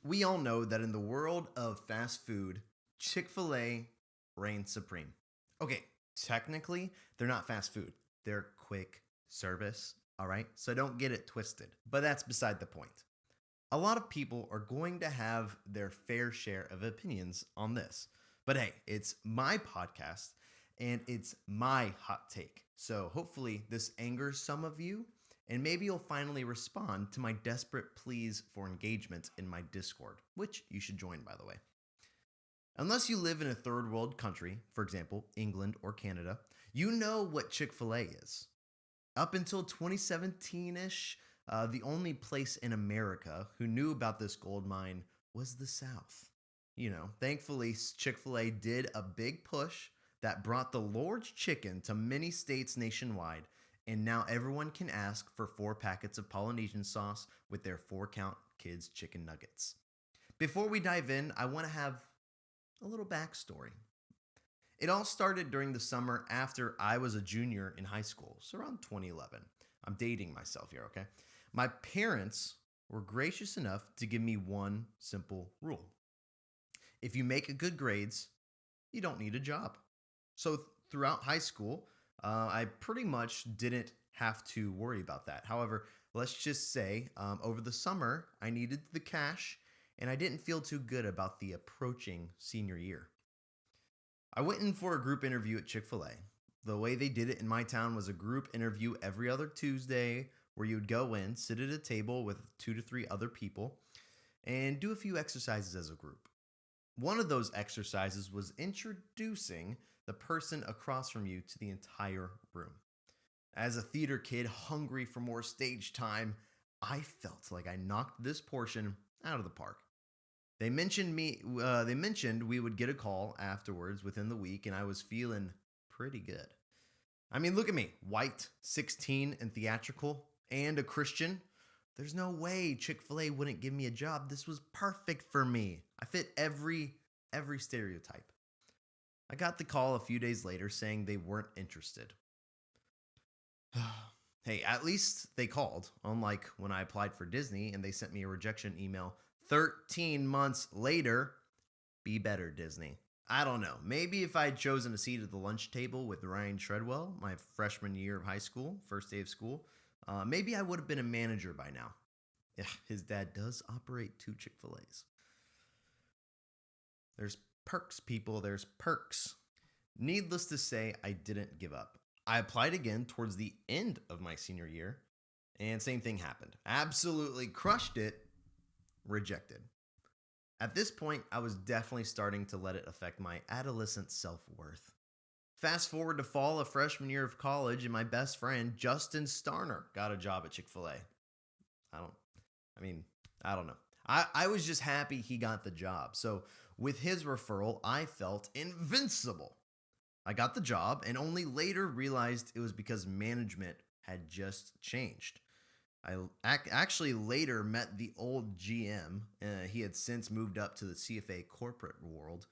We all know that in the world of fast food, Chick Fil A reigns supreme. Okay, technically, they're not fast food, they're quick service, all right? So don't get it twisted. But that's beside the point. A lot of people are going to have their fair share of opinions on this. But hey, it's my podcast and it's my hot take. So hopefully, this angers some of you and maybe you'll finally respond to my desperate pleas for engagement in my Discord, which you should join, by the way. Unless you live in a third world country, for example, England or Canada, you know what Chick fil A is. Up until 2017 ish, the only place in America who knew about this gold mine was the South. Thankfully, Chick fil A did a big push that brought the Lord's chicken to many states nationwide, and now everyone can ask for 4 packets of Polynesian sauce with their 4 count kids' chicken nuggets. Before we dive in, I want to have a little backstory. It all started during the summer after I was a junior in high school, so around 2011. I'm dating myself here, okay? My parents were gracious enough to give me one simple rule. If you make good grades, you don't need a job. So throughout high school, I pretty much didn't have to worry about that. However, let's just say over the summer, I needed the cash and I didn't feel too good about the approaching senior year. I went in for a group interview at Chick fil A. The way they did it in my town was a group interview every other Tuesday where you would go in, sit at a table with 2 to 3 other people, and do a few exercises as a group. One of those exercises was introducing the person across from you to the entire room. As a theater kid hungry for more stage time, I felt like I knocked this portion out of the park. They mentioned we would get a call afterwards within the week, and I was feeling pretty good. I mean, look at me, white, 16, and theatrical, and a Christian. There's no way Chick fil A wouldn't give me a job. This was perfect for me. I fit every stereotype. I got the call a few days later saying they weren't interested. Hey, at least they called, unlike when I applied for Disney and they sent me a rejection email 13 months later. Be better, Disney. I don't know. Maybe if I had chosen a seat at the lunch table with Ryan Treadwell, my freshman year of high school, first day of school, maybe I would have been a manager by now. Yeah, his dad does operate 2 Chick fil A's. There's perks, people. There's perks. Needless to say, I didn't give up. I applied again towards the end of my senior year, and same thing happened. Absolutely crushed it, rejected. At this point, I was definitely starting to let it affect my adolescent self-worth. Fast forward to fall of freshman year of college, and my best friend, Justin Starner, got a job at Chick fil A. I don't know. I was just happy he got the job. So with his referral, I felt invincible. I got the job and only later realized it was because management had just changed. I actually later met the old GM. He had since moved up to the CFA corporate world.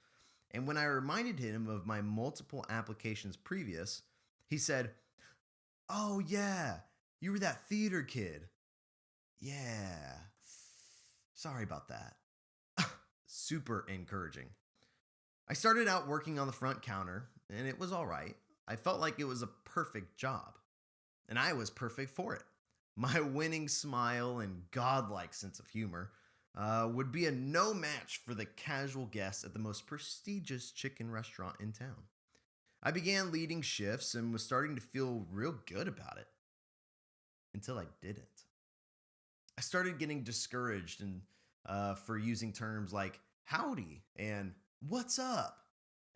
And when I reminded him of my multiple applications previous, he said, "Oh, yeah, you were that theater kid. Yeah, sorry about that." Super encouraging. I started out working on the front counter, and it was all right. I felt like it was a perfect job, and I was perfect for it. My winning smile and godlike sense of humor would be a no match for the casual guest at the most prestigious chicken restaurant in town. I began leading shifts and was starting to feel real good about it until I didn't. I started getting discouraged and for using terms like howdy and what's up,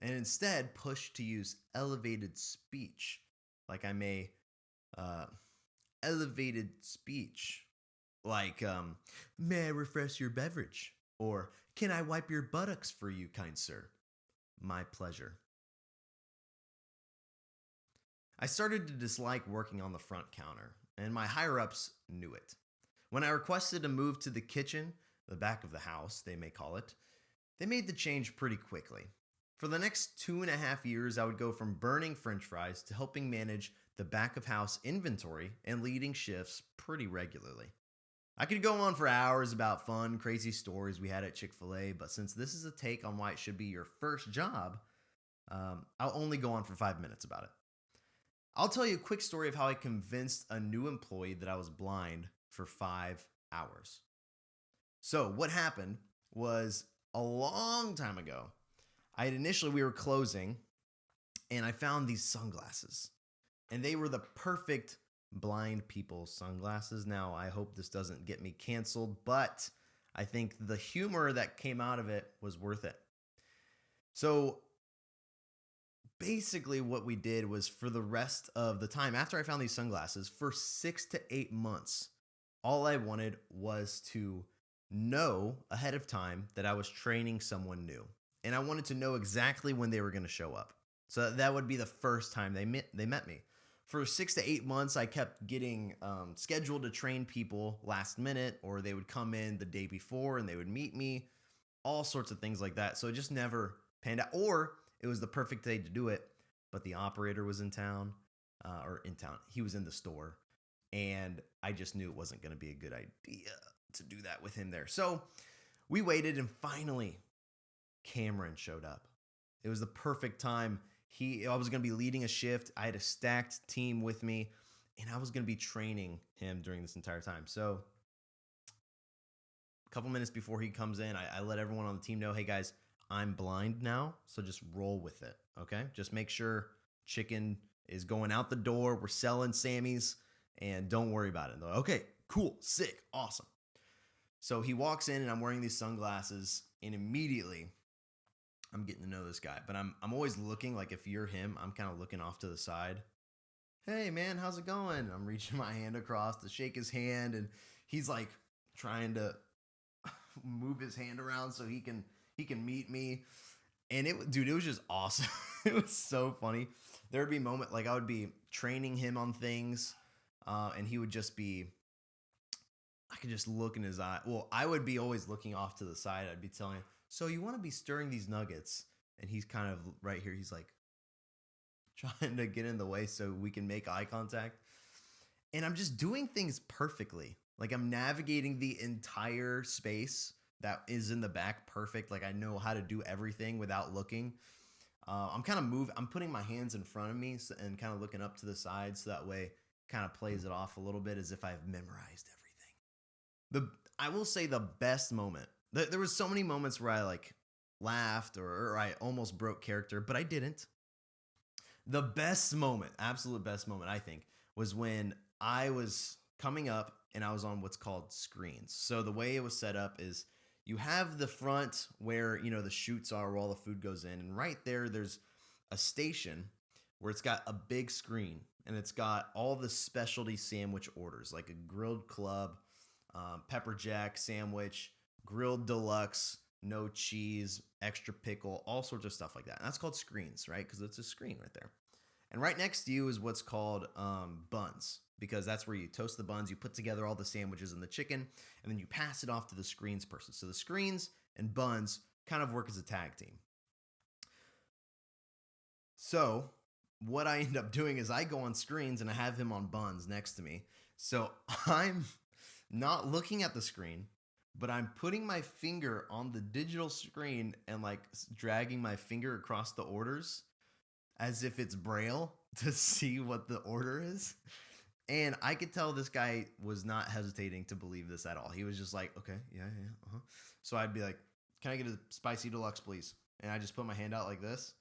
and instead pushed to use elevated speech, like I may elevated speech, like may I refresh your beverage, or can I wipe your buttocks for you, kind sir? My pleasure. I started to dislike working on the front counter, and my higher ups knew it. When I requested to move to the kitchen, the back of the house, they may call it, they made the change pretty quickly. For the next 2.5 years, I would go from burning french fries to helping manage the back of house inventory and leading shifts pretty regularly. I could go on for hours about fun, crazy stories we had at Chick Fil A, but since this is a take on why it should be your first job, I'll only go on for 5 minutes about it. I'll tell you a quick story of how I convinced a new employee that I was blind for 5 hours. So, what happened was a long time ago, we were closing, and I found these sunglasses, and they were the perfect blind people sunglasses. Now, I hope this doesn't get me canceled, but I think the humor that came out of it was worth it. So basically what we did was, for the rest of the time after I found these sunglasses, for 6 to 8 months, all I wanted was to know ahead of time that I was training someone new. And I wanted to know exactly when they were going to show up. So that would be the first time they met me. For 6 to 8 months, I kept getting scheduled to train people last minute, or they would come in the day before and they would meet me, all sorts of things like that. So it just never panned out. Or it was the perfect day to do it, but the operator was in town, he was in the store, and I just knew it wasn't going to be a good idea to do that with him there. So we waited, and finally Cameron showed up. It was the perfect time. I was going to be leading a shift. I had a stacked team with me, and I was going to be training him during this entire time. So a couple minutes before he comes in, I let everyone on the team know, hey guys, I'm blind now, so just roll with it, okay? Just make sure chicken is going out the door. We're selling Sammy's, and don't worry about it. They're like, okay, cool, sick, awesome. So he walks in, and I'm wearing these sunglasses, and immediately I'm getting to know this guy. But I'm always looking, like if you're him, I'm kind of looking off to the side. Hey, man, how's it going? I'm reaching my hand across to shake his hand, and he's like trying to move his hand around so he can meet me. And it was just awesome. It was so funny. There would be a moment, like I would be training him on things, and he would just be, I could just look in his eye. Well, I would be always looking off to the side. I'd be telling him, so you want to be stirring these nuggets? And he's kind of right here. He's like trying to get in the way so we can make eye contact. And I'm just doing things perfectly. Like I'm navigating the entire space that is in the back perfect. Like I know how to do everything without looking. I'm putting my hands in front of me and kind of looking up to the side, so that way it kind of plays it off a little bit as if I've memorized everything. I will say the best moment. There was so many moments where I like laughed or I almost broke character, but I didn't. The best moment, absolute best moment, I think, was when I was coming up and I was on what's called screens. So the way it was set up is you have the front where, the chutes are, where all the food goes in. And right there's a station where it's got a big screen, and it's got all the specialty sandwich orders, like a grilled club, pepper jack sandwich, grilled deluxe, no cheese, extra pickle, all sorts of stuff like that. And that's called screens, right? Because it's a screen right there. And right next to you is what's called buns, because that's where you toast the buns, you put together all the sandwiches and the chicken, and then you pass it off to the screens person. So the screens and buns kind of work as a tag team. So what I end up doing is I go on screens and I have him on buns next to me. So I'm not looking at the screen, but I'm putting my finger on the digital screen and like dragging my finger across the orders as if it's Braille to see what the order is. And I could tell this guy was not hesitating to believe this at all. He was just like, okay, yeah. So I'd be like, can I get a spicy deluxe, please? And I just put my hand out like this.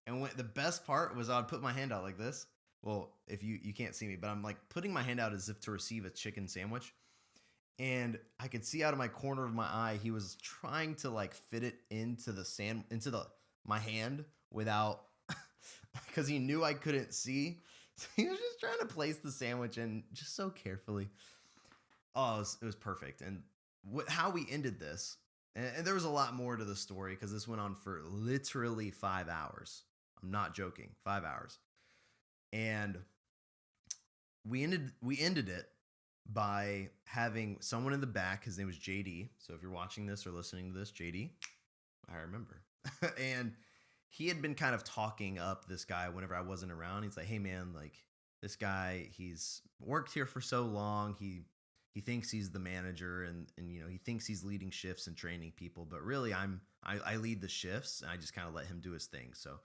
And the best part was I'd put my hand out like this. Well, if you can't see me, but I'm like putting my hand out as if to receive a chicken sandwich. And I could see out of my corner of my eye, he was trying to like fit it into my hand without, because he knew I couldn't see. So he was just trying to place the sandwich in just so carefully. Oh, it was perfect. And how we ended this, and there was a lot more to the story because this went on for literally 5 hours. I'm not joking, 5 hours. And we ended it by having someone in the back. His name was JD. So if you're watching this or listening to this, JD, I remember. And he had been kind of talking up this guy whenever I wasn't around. He's like, hey man, like this guy, he's worked here for so long. He he thinks he's the manager, and he thinks he's leading shifts and training people, but really I lead the shifts, and I just kind of let him do his thing. So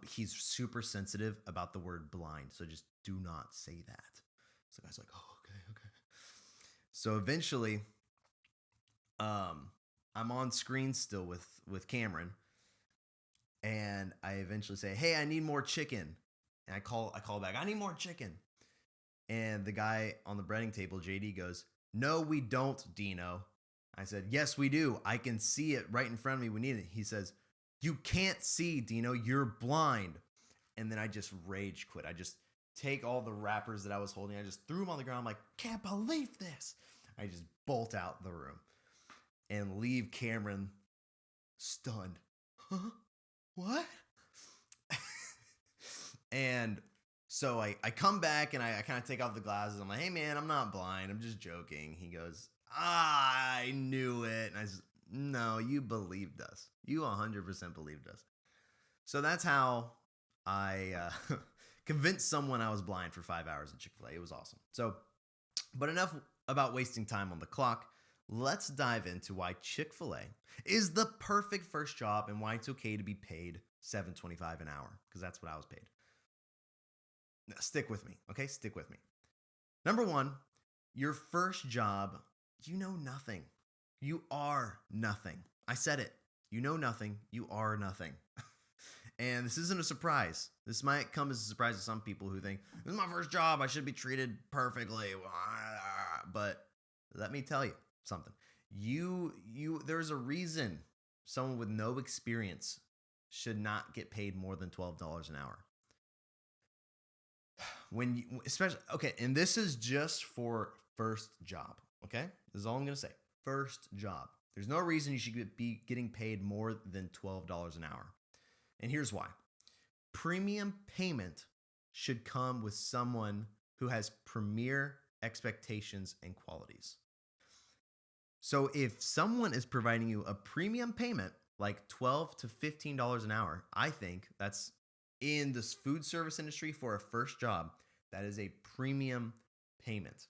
he's super sensitive about the word blind, so just do not say that. So the guy's like, oh, okay. So eventually, I'm on screen still with Cameron, and I eventually say, hey, I need more chicken. And I call back, I need more chicken. And the guy on the breading table, JD, goes, no, we don't, Dino. I said, yes, we do. I can see it right in front of me. We need it. He says, you can't see, Dino. You're blind. And then I just rage quit. I just take all the wrappers that I was holding. I just threw them on the ground. I'm like, can't believe this. I just bolt out the room and leave Cameron stunned. Huh? What? And so I come back and I kind of take off the glasses. I'm like, hey, man, I'm not blind. I'm just joking. He goes, I knew it. And I said, no, you believed us. You 100% believed us. So that's how I convinced someone I was blind for 5 hours at Chick Fil A. It was awesome. So, but enough about wasting time on the clock. Let's dive into why Chick Fil A is the perfect first job and why it's okay to be paid $7.25 an hour, because that's what I was paid. Now, stick with me, okay? Stick with me. Number one, your first job, you know nothing. You are nothing. I said it. You know nothing. You are nothing. And this isn't a surprise. This might come as a surprise to some people who think, this is my first job. I should be treated perfectly. But let me tell you something. There's a reason someone with no experience should not get paid more than $12 an hour. And this is just for first job, okay? This is all I'm going to say. First job. There's no reason you should be getting paid more than $12 an hour. And here's why. Premium payment should come with someone who has premier expectations and qualities. So if someone is providing you a premium payment, like $12 to $15 an hour, I think that's in this food service industry for a first job, that is a premium payment.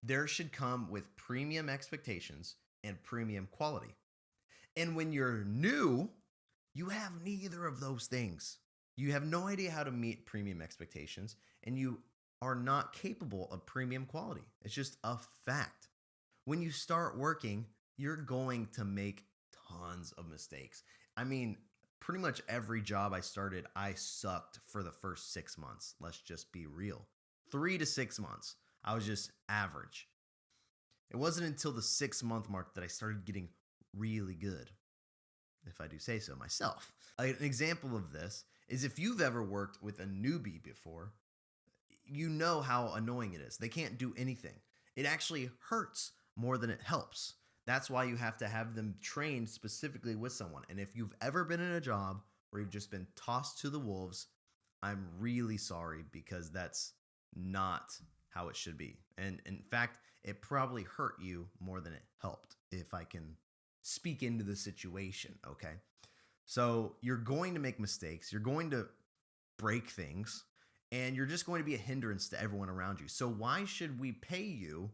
There should come with premium expectations and premium quality. And when you're new, you have neither of those things. You have no idea how to meet premium expectations, and you are not capable of premium quality. It's just a fact. When you start working, you're going to make tons of mistakes. I mean, pretty much every job I started, I sucked for the first 6 months. Let's just be real. 3 to 6 months. I was just average. It wasn't until the 6-month mark that I started getting really good, if I do say so myself. An example of this is if you've ever worked with a newbie before, you know how annoying it is. They can't do anything. It actually hurts more than it helps. That's why you have to have them trained specifically with someone. And if you've ever been in a job where you've just been tossed to the wolves, I'm really sorry, because that's not how it should be. And in fact, it probably hurt you more than it helped, if I can speak into the situation, okay? So you're going to make mistakes. You're going to break things, and you're just going to be a hindrance to everyone around you. So why should we pay you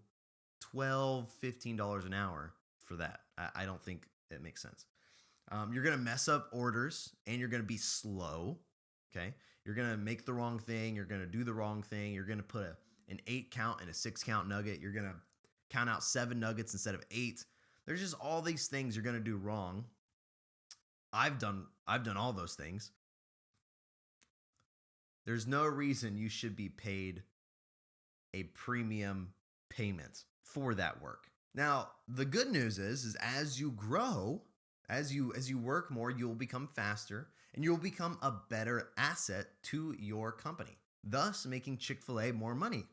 $12, $15 an hour for that? I don't think it makes sense. You're going to mess up orders, and you're going to be slow, okay? You're going to make the wrong thing. You're going to do the wrong thing. You're going to put an 8 count and a 6 count nugget. You're going to count out 7 nuggets instead of 8. There's just all these things you're going to do wrong. I've done all those things. There's no reason you should be paid a premium payment for that work. Now, the good news is as you grow, as you work more, you'll become faster, and you'll become a better asset to your company, thus making Chick Fil A more money.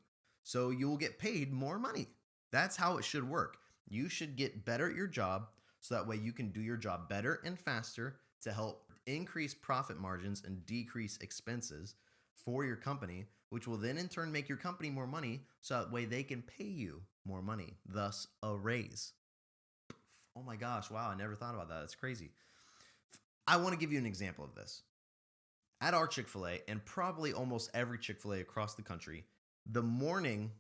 So you'll get paid more money. That's how it should work. You should get better at your job, so that way you can do your job better and faster to help increase profit margins and decrease expenses for your company, which will then in turn make your company more money, so that way they can pay you more money, thus a raise. Oh my gosh, wow, I never thought about that. That's crazy. I want to give you an example of this. At our Chick Fil A, and probably almost every Chick Fil A across the country, the morning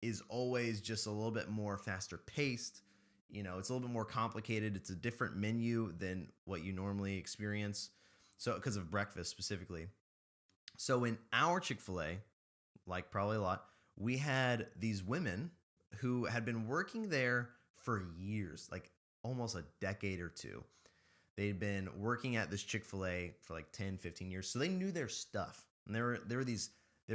is always just a little bit more faster paced. It's a little bit more complicated. It's a different menu than what you normally experience. So, because of breakfast specifically. So, in our Chick Fil A, like probably a lot, we had these women who had been working there for years, like almost a decade or two. They'd been working at this Chick Fil A for like 10, 15 years. So they knew their stuff. And they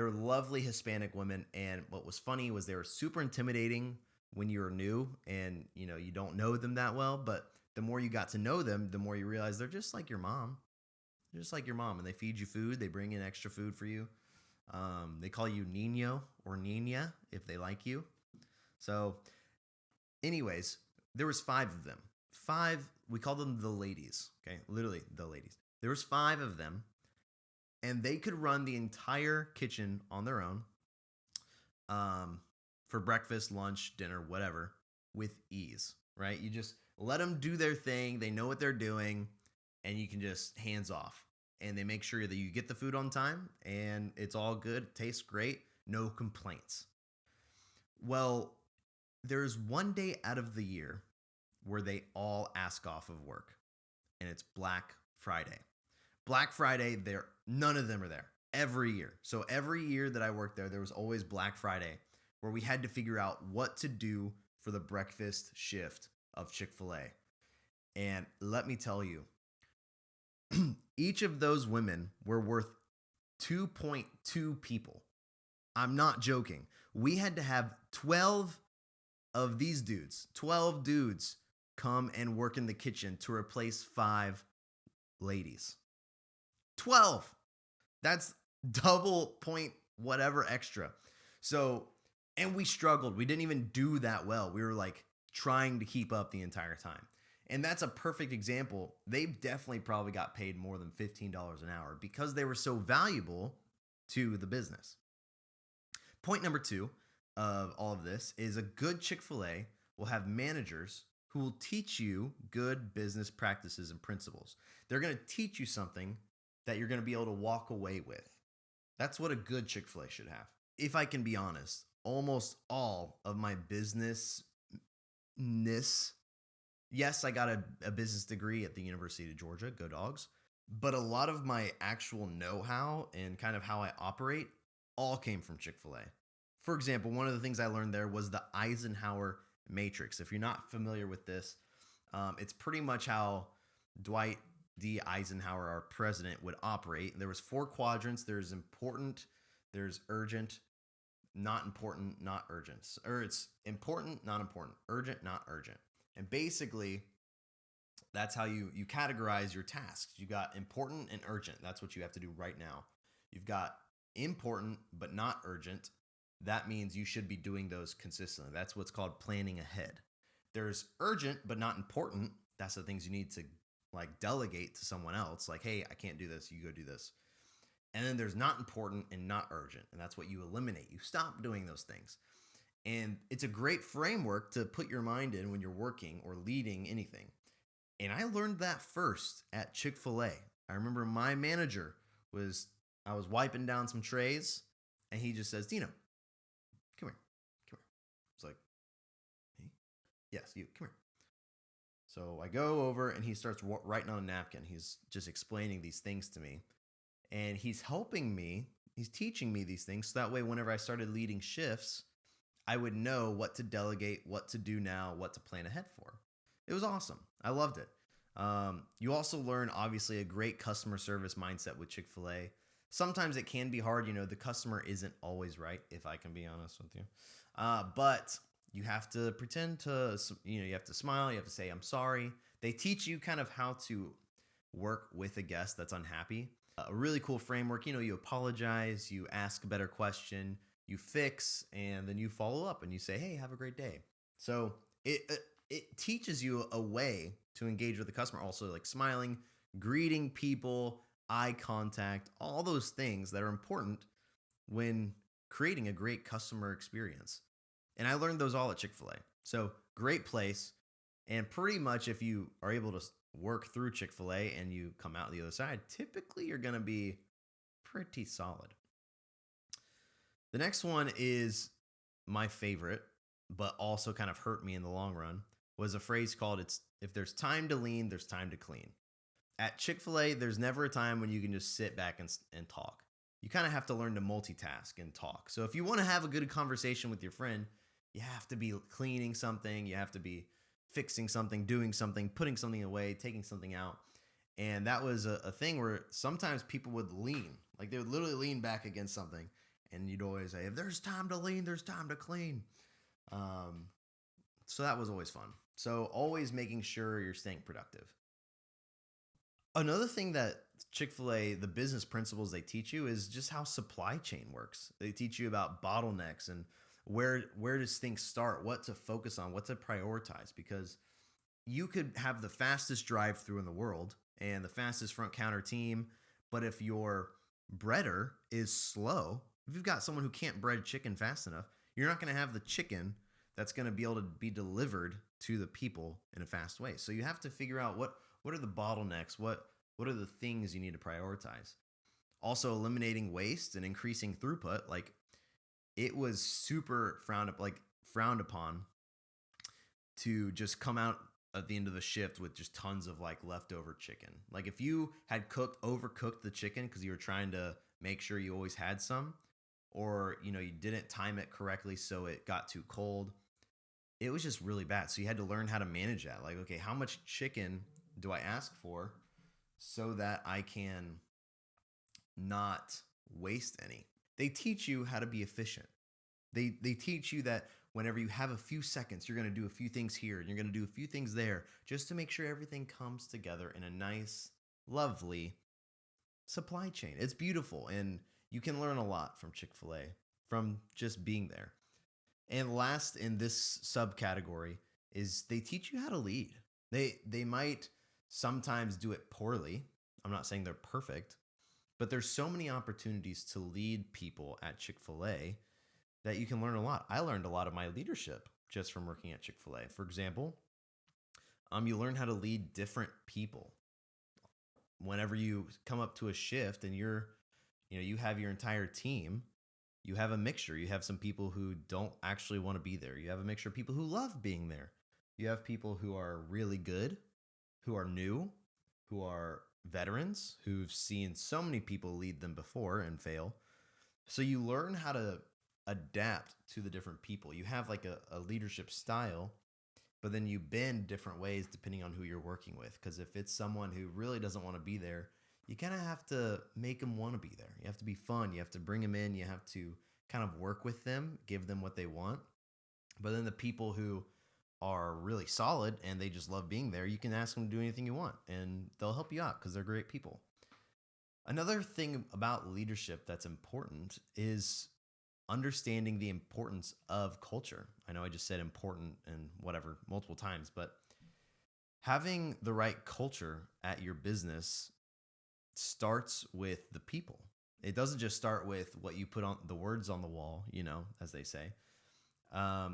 were lovely Hispanic women. And what was funny was they were super intimidating when you were new and you don't know them that well. But the more you got to know them, the more you realize they're just like your mom. They're just like your mom. And they feed you food. They bring in extra food for you. They call you Nino or Nina if they like you. So anyways, there was 5 of them. 5, we called them the ladies, okay? Literally the ladies. There was 5 of them, and they could run the entire kitchen on their own for breakfast, lunch, dinner, whatever, with ease, right? You just let them do their thing. They know what they're doing, and you can just hands off. And they make sure that you get the food on time, and it's all good. It tastes great. No complaints. Well, there's one day out of the year where they all ask off of work, and it's Black Friday. Black Friday, none of them are there every year. So every year that I worked there was always Black Friday where we had to figure out what to do for the breakfast shift of Chick Fil A. And let me tell you, each of those women were worth 2.2 people. I'm not joking. We had to have 12 of these dudes, 12 dudes come and work in the kitchen to replace 5 ladies. 12. That's double point whatever extra. So, and we struggled. We didn't even do that well. We were like trying to keep up the entire time. And that's a perfect example. They definitely probably got paid more than $15 an hour because they were so valuable to the business. Point number 2 of all of this is a good Chick Fil A will have managers who will teach you good business practices and principles. They're going to teach you something that you're going to be able to walk away with. That's what a good Chick Fil A should have. If I can be honest, almost all of my business-ness, yes, I got a business degree at the University of Georgia, go Dogs, but a lot of my actual know-how and kind of how I operate all came from Chick Fil A. For example, one of the things I learned there was the Eisenhower matrix. If you're not familiar with this, it's pretty much how Dwight D. Eisenhower, our president, would operate. There was 4 quadrants. There's important, there's urgent, not important, not urgent. Or it's important, not important, urgent, not urgent. And basically, that's how you categorize your tasks. You got important and urgent. That's what you have to do right now. You've got important but not urgent. That means you should be doing those consistently. That's what's called planning ahead. There's urgent but not important. That's the things you need to like delegate to someone else. Like, hey, I can't do this. You go do this. And then there's not important and not urgent. And that's what you eliminate. You stop doing those things. And it's a great framework to put your mind in when you're working or leading anything. And I learned that first at Chick Fil A. I remember my manager I was wiping down some trays and he just says, Dino, come here. It's like, me? Yes, you, come here. So I go over and he starts writing on a napkin. He's just explaining these things to me. And he's helping me. He's teaching me these things. So that way, whenever I started leading shifts, I would know what to delegate, what to do now, what to plan ahead for. It was awesome. I loved it. You also learn, obviously, a great customer service mindset with Chick Fil A. Sometimes it can be hard. The customer isn't always right, if I can be honest with you. But you have to pretend to, you have to smile. You have to say, I'm sorry. They teach you kind of how to work with a guest that's unhappy. A really cool framework. You apologize, you ask a better question, you fix, and then you follow up and you say, hey, have a great day. So it teaches you a way to engage with the customer. Also, like smiling, greeting people, eye contact, all those things that are important when creating a great customer experience. And I learned those all at Chick Fil A. So great place. And pretty much if you are able to work through Chick Fil A and you come out the other side, typically you're going to be pretty solid. The next one is my favorite, but also kind of hurt me in the long run, was a phrase called "It's if there's time to lean, there's time to clean." At Chick Fil A, there's never a time when you can just sit back and talk. You kind of have to learn to multitask and talk. So if you want to have a good conversation with your friend, you have to be cleaning something, you have to be fixing something, doing something, putting something away, taking something out. And that was a thing where sometimes people would lean, like they would literally lean back against something. And you'd always say, if there's time to lean, there's time to clean. Um, so that was always fun. So always making sure you're staying productive. Another thing that Chick Fil A, the business principles they teach you is just how supply chain works. They teach you about bottlenecks and where does things start, what to focus on, what to prioritize, because you could have the fastest drive-through in the world and the fastest front counter team, but if your breader is slow, if you've got someone who can't bread chicken fast enough, you're not going to have the chicken that's going to be able to be delivered to the people in a fast way. So you have to figure out what are the bottlenecks, what are the things you need to prioritize. Also eliminating waste and increasing throughput. Like it was super frowned upon to just come out at the end of the shift with just tons of like leftover chicken. Like if you had overcooked the chicken because you were trying to make sure you always had some, or you didn't time it correctly so it got too cold, it was just really bad. So you had to learn how to manage that. Like, okay, how much chicken do I ask for so that I can not waste any? They teach you how to be efficient. They teach you that whenever you have a few seconds, you're going to do a few things here and you're going to do a few things there just to make sure everything comes together in a nice, lovely supply chain. It's beautiful, and you can learn a lot from Chick Fil A from just being there. And last in this subcategory is they teach you how to lead. They might sometimes do it poorly. I'm not saying they're perfect, but there's so many opportunities to lead people at Chick Fil A that you can learn a lot. I learned a lot of my leadership just from working at Chick Fil A. For example, you learn how to lead different people. Whenever you come up to a shift and you have your entire team, you have a mixture. You have some people who don't actually want to be there. You have a mixture of people who love being there. You have people who are really good, who are new, who are veterans, who've seen so many people lead them before and fail. So you learn how to adapt to the different people. You have like a leadership style, but then you bend different ways depending on who you're working with. Because if it's someone who really doesn't want to be there, you kind of have to make them want to be there. You have to be fun. You have to bring them in. You have to kind of work with them, give them what they want. But then the people who are really solid and they just love being there, you can ask them to do anything you want and they'll help you out because they're great people. Another thing about leadership that's important is understanding the importance of culture. I know I just said important and whatever multiple times, but having the right culture at your business starts with the people. It doesn't just start with what you put on the words on the wall, as they say. I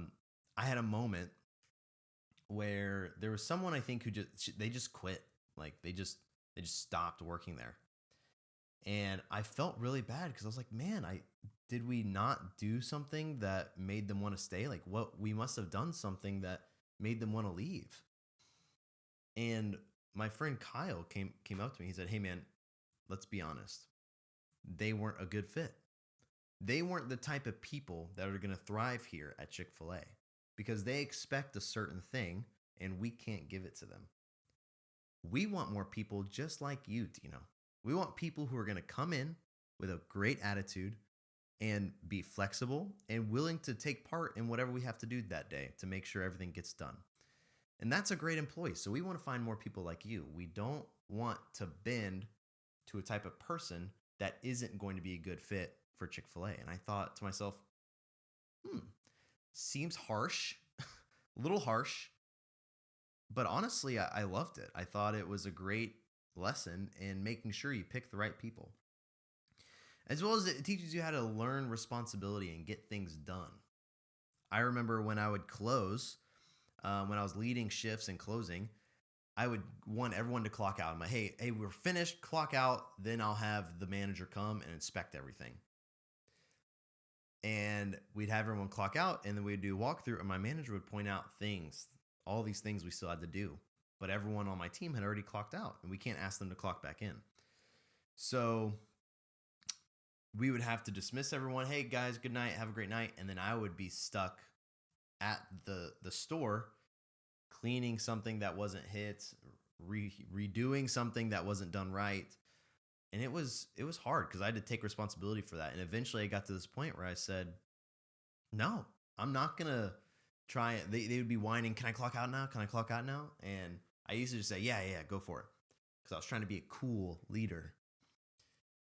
had a moment where there was someone I think who they just quit. Like they just stopped working there. And I felt really bad because I was like, man, did we not do something that made them want to stay? Like we must have done something that made them want to leave. And my friend Kyle came up to me. He said, hey man, let's be honest. They weren't a good fit. They weren't the type of people that are going to thrive here at Chick Fil A because they expect a certain thing and we can't give it to them. We want more people just like you, Dino. We want people who are going to come in with a great attitude and be flexible and willing to take part in whatever we have to do that day to make sure everything gets done. And that's a great employee. So we want to find more people like you. We don't want to bend to a type of person that isn't going to be a good fit for Chick Fil A. And I thought to myself, seems harsh, a little harsh, but honestly, I loved it. I thought it was a great lesson in making sure you pick the right people. As well as it teaches you how to learn responsibility and get things done. I remember when I would close, when I was leading shifts and closing, I would want everyone to clock out. I'm like, hey, we're finished, clock out. Then I'll have the manager come and inspect everything. And we'd have everyone clock out, and then we'd do a walkthrough, and my manager would point out things, all these things we still had to do. But everyone on my team had already clocked out, and we can't ask them to clock back in. So we would have to dismiss everyone. Hey, guys, good night. Have a great night. And then I would be stuck at the store cleaning something that wasn't hit, redoing something that wasn't done right. And it was hard because I had to take responsibility for that. And eventually I got to this point where I said, no, I'm not going to try it. They would be whining, can I clock out now? Can I clock out now? And I used to just say, yeah, go for it. Because I was trying to be a cool leader.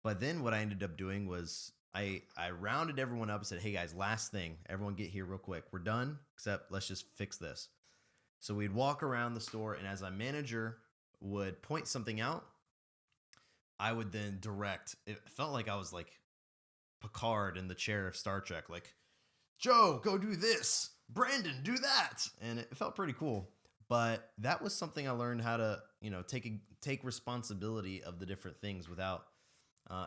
But then what I ended up doing was I rounded everyone up and said, hey guys, last thing, everyone get here real quick. We're done, except let's just fix this. So we'd walk around the store, and as a manager would point something out, I would then direct. It felt like I was like Picard in the chair of Star Trek, like, Joe, go do this. Brandon, do that. And it felt pretty cool. But that was something I learned how to, take responsibility of the different things without,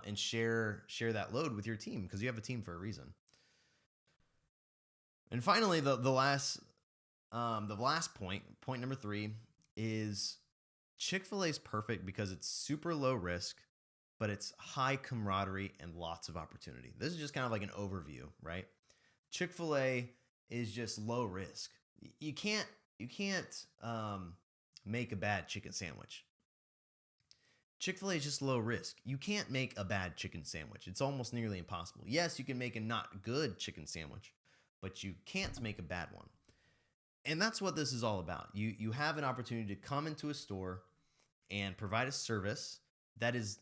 and share that load with your team, because you have a team for a reason. And finally, the last point number 3 is Chick Fil A is perfect because it's super low risk, but it's high camaraderie and lots of opportunity. This is just kind of like an overview, right? Chick Fil A is just low risk. You can't make a bad chicken sandwich. Chick-fil-A is just low risk. You can't make a bad chicken sandwich. It's almost nearly impossible. Yes, you can make a not good chicken sandwich, but you can't make a bad one. And that's what this is all about. You have an opportunity to come into a store and provide a service that is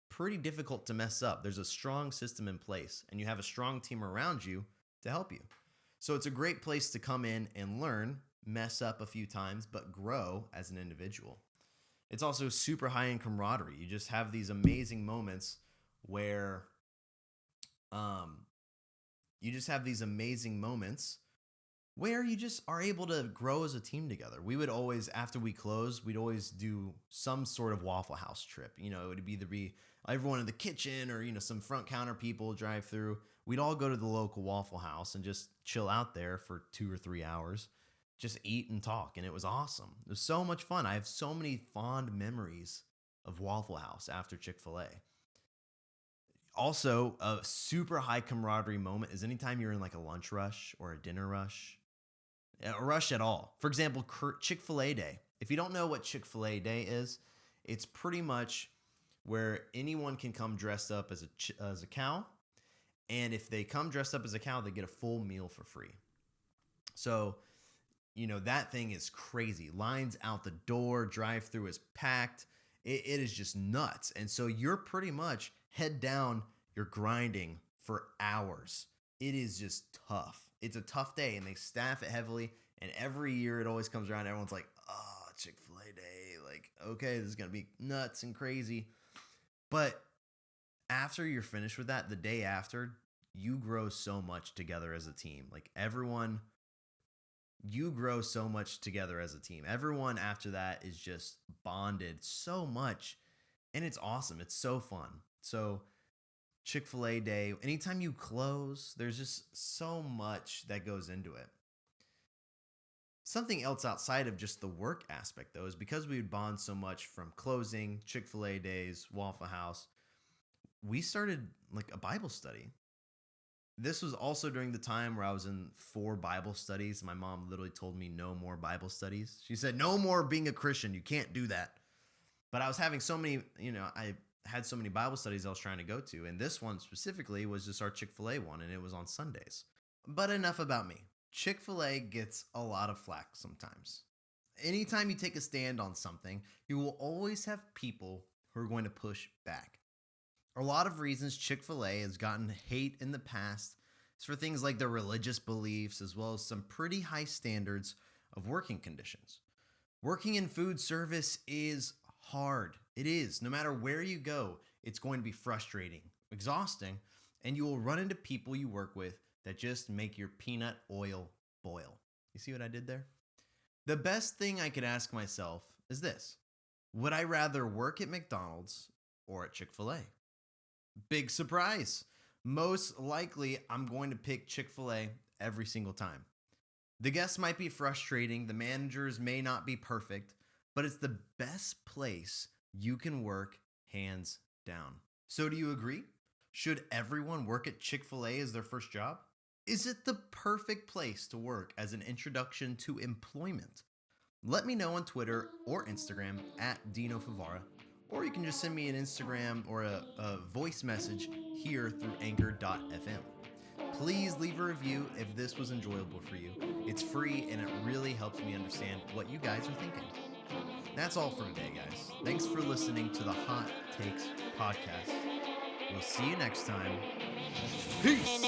pretty difficult to mess up. There's a strong system in place, and you have a strong team around you to help you. So it's a great place to come in and learn, mess up a few times, but grow as an individual. It's also super high in camaraderie. You just have these amazing moments where you just are able to grow as a team together. We would always, after we close, we'd always do some sort of Waffle House trip. It would either be everyone in the kitchen or, some front counter people drive through. We'd all go to the local Waffle House and just chill out there for 2 or 3 hours. Just eat and talk, and it was awesome. It was so much fun. I have so many fond memories of Waffle House after Chick-fil-A. Also, a super high camaraderie moment is anytime you're in like a lunch rush or a dinner rush, a rush at all. For example, Chick-fil-A Day. If you don't know what Chick-fil-A Day is, it's pretty much where anyone can come dressed up as a cow, and if they come dressed up as a cow, they get a full meal for free. So that thing is crazy. Lines out the door, drive-through is packed. It is just nuts. And so you're pretty much head down, you're grinding for hours. It is just tough. It's a tough day, and they staff it heavily. And every year it always comes around. Everyone's like, oh, Chick-fil-A Day. Like, okay, this is going to be nuts and crazy. But after you're finished with that, the day after, you grow so much together as a team. Like you grow so much together as a team. Everyone after that is just bonded so much, and it's awesome. It's so fun. So Chick-fil-A Day, anytime you close, there's just so much that goes into it. Something else outside of just the work aspect, though, is because we would bond so much from closing, Chick-fil-A days, Waffle House, we started like a Bible study. This was also during the time where I was in 4 Bible studies. My mom literally told me no more Bible studies. She said, no more being a Christian. You can't do that. But I was having so many, I had so many Bible studies I was trying to go to. And this one specifically was just our Chick-fil-A one, and it was on Sundays. But enough about me. Chick-fil-A gets a lot of flack sometimes. Anytime you take a stand on something, you will always have people who are going to push back. A lot of reasons Chick-fil-A has gotten hate in the past is for things like their religious beliefs, as well as some pretty high standards of working conditions. Working in food service is hard. It is. No matter where you go, it's going to be frustrating, exhausting, and you will run into people you work with that just make your peanut oil boil. You see what I did there? The best thing I could ask myself is this: would I rather work at McDonald's or at Chick-fil-A? Big surprise. most likely I'm going to pick Chick Fil A every single time. The guests might be frustrating, the managers may not be perfect, but it's the best place you can work, hands down. So do you agree? Should everyone work at Chick Fil A as their first job? Is it the perfect place to work as an introduction to employment? Let me know on Twitter or Instagram at Dino Favara, or you can just send me an Instagram or a voice message here through anchor.fm. Please leave a review if this was enjoyable for you. It's free and it really helps me understand what you guys are thinking. That's all for today, guys. Thanks for listening to the Hot Takes podcast. We'll see you next time. Peace.